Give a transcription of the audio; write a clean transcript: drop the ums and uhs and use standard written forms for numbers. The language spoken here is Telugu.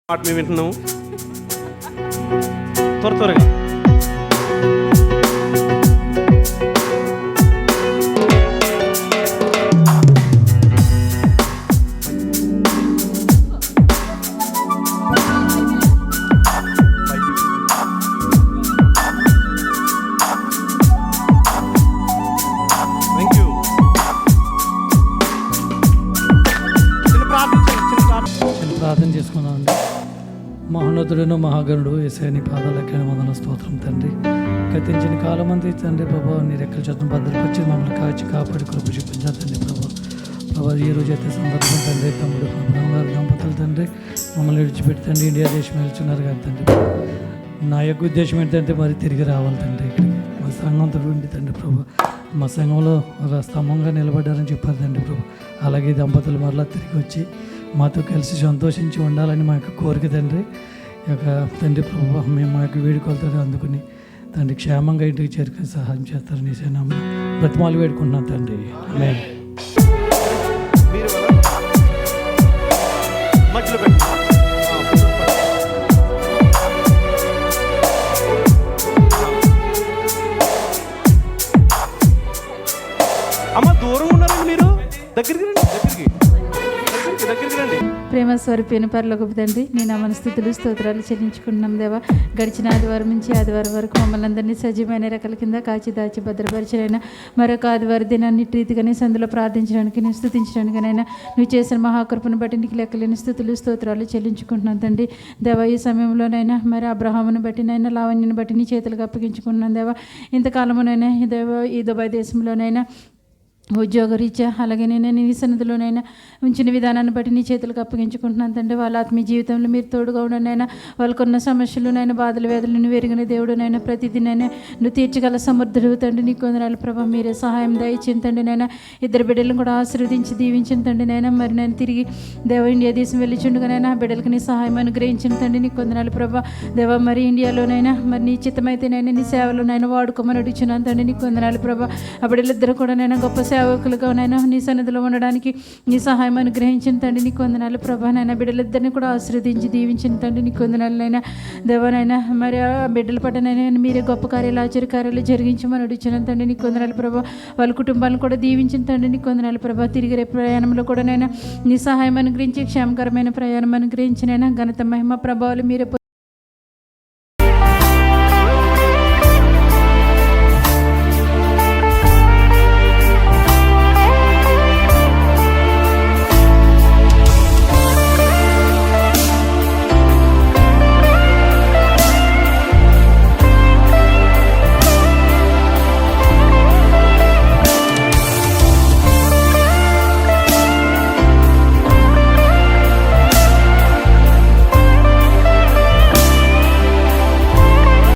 మాట మేము వింటున్నాము. త్వరగా ప్రార్థన చేసుకున్నామండి. మహోన్నతుడును మహాగణుడు యేసయ్య పాదాలకి వందన స్తోత్రం తండ్రి. గతించిన కాలం అంతా తండ్రి ప్రభావ నీ రెక్కల చట్టం భద్రపరిచి మమ్మల్ని కాచి కాపాడి కృప చూపించాలి తండ్రి ప్రభావ. ఈ రోజు అయితే సందర్భం తండ్రి తమ్ముడు అబ్రహం గారు దంపతులు తండ్రి మమ్మల్ని విడిచిపెట్టి తండ్రి ఇండియా దేశం వెళ్తున్నారు కానీ తండ్రి నా యొక్క ఉద్దేశం ఏంటంటే మరి తిరిగి రావాలి తండ్రి ఇక్కడికి మా సంఘంతో ఉండి తండ్రి ప్రభు. మా సంఘంలో స్తంభంగా నిలబడ్డారని చెప్పారు తండ్రి ప్రభు. అలాగే దంపతులు మరలా తిరిగి వచ్చి మాతో కలిసి సంతోషించి ఉండాలని మా యొక్క కోరిక తండ్రి. ఈ యొక్క తండ్రి ప్రభు మేము మా యొక్క వేడుకలతో అందుకుని తండ్రి క్షేమంగా ఇంటికి చేరుకొని సహాయం చేస్తారని సేనామా బ్రతిమాలు వేడుకుంటున్నాను తండ్రి. ఆమేన్. అమ్మ దూరం ఉన్నారండి, మీరు దగ్గరికి రండి, దగ్గరికి రండి. ప్రేమ స్వరూపైన పరలోకపు తండ్రి నీ నామన స్తుతులు స్తోత్రాలు చెల్లించుకుంటున్నాం దేవా. గడిచిన ఆదివారం నుంచి ఆదివారం వరకు మమ్మల్ని అందరినీ సజీవమైన రెక్కల కింద కాచి దాచి భద్రపరిచినైనా మరొక ఆదివారం దినాన్ని రీతిగానే సందులో ప్రార్థించడానికి నేను స్తుతించడానికైనా నువ్వు చేసిన మహాకృపను బట్టి నీకు లెక్కలేని స్థుతులు స్తోత్రాలు చెల్లించుకుంటున్నాను తండ్రి దేవా. ఈ సమయంలోనైనా మరి అబ్రహామును బట్టినైనా లావణ్యను బట్టి నీ చేతులకు అప్పగించుకుంటున్నాను దేవా. ఇంతకాలమునైనా దేవా ఈ దుబాయ్ దేశంలోనైనా ఉద్యోగరీత్యా అలాగే నేను నీ సన్నిధిలోనైనా ఉంచిన విధానాన్ని బట్టి నీ చేతులకు అప్పగించుకుంటున్నాను తండ్రి. వాళ్ళ ఆత్మీయ జీవితంలో మీరు తోడుగా ఉండనైనా వాళ్ళకున్న సమస్యలునైనా బాధలు వేదలు నువ్వు ఎరిగిన దేవుడునైనా ప్రతిదినైనా నువ్వు తీర్చగల సమర్థుడు తండ్రి. నీకు వందనాలు ప్రభా. మీరే సహాయం దయచేయండి తండ్రి నైనా. ఇద్దరు బిడ్డలను కూడా ఆశీర్వదించి దీవించిన తండ్రి నైనా. మరి నేను తిరిగి దేవ ఇండియా దేశం వెళ్ళిచుండగానైనా బిడ్డలకు నీ సహాయం అనుగ్రహించిన తండ్రి. నీకు వందనాలు ప్రభా. దేవ మరి ఇండియాలోనైనా మరి నీ చిత్తమైతేనైనా నీ సేవలోనైనా వాడుకోమని అడుగుచున్నాను తండ్రి. నీకు వందనాలు ప్రభా. ఆ బిడ్డలిద్దరు కూడా నైనా గొప్ప సేవకులుగా నైనా నీ సన్నిధిలో ఉండడానికి నీ సహాయం అనుగ్రహించిన తండ్రి. నీకు వందనాలు ప్రభా. నైనా బిడ్డలిద్దరిని కూడా ఆశీర్వదించి దీవించిన తండ్రి. నీకు వందనాలనైనా దేవనైనా. మరి ఆ బిడ్డల పట్టనైనా మీరే గొప్ప కార్యాలు ఆశ్చర్యకార్యాలు జరిగించమని అడుగుచిన తండ్రి. నీకు వందనాలు ప్రభా. వాళ్ళ కుటుంబాలను కూడా దీవించిన తండ్రి. నీకు వందనాలు ప్రభా. తిరిగి రేపు ప్రయాణంలో కూడా నైనా నీ సహాయం అనుగ్రహించి క్షేమకరమైన ప్రయాణం అనుగ్రహించినైనా ఘనత మహిమ ప్రభావాలు మీరే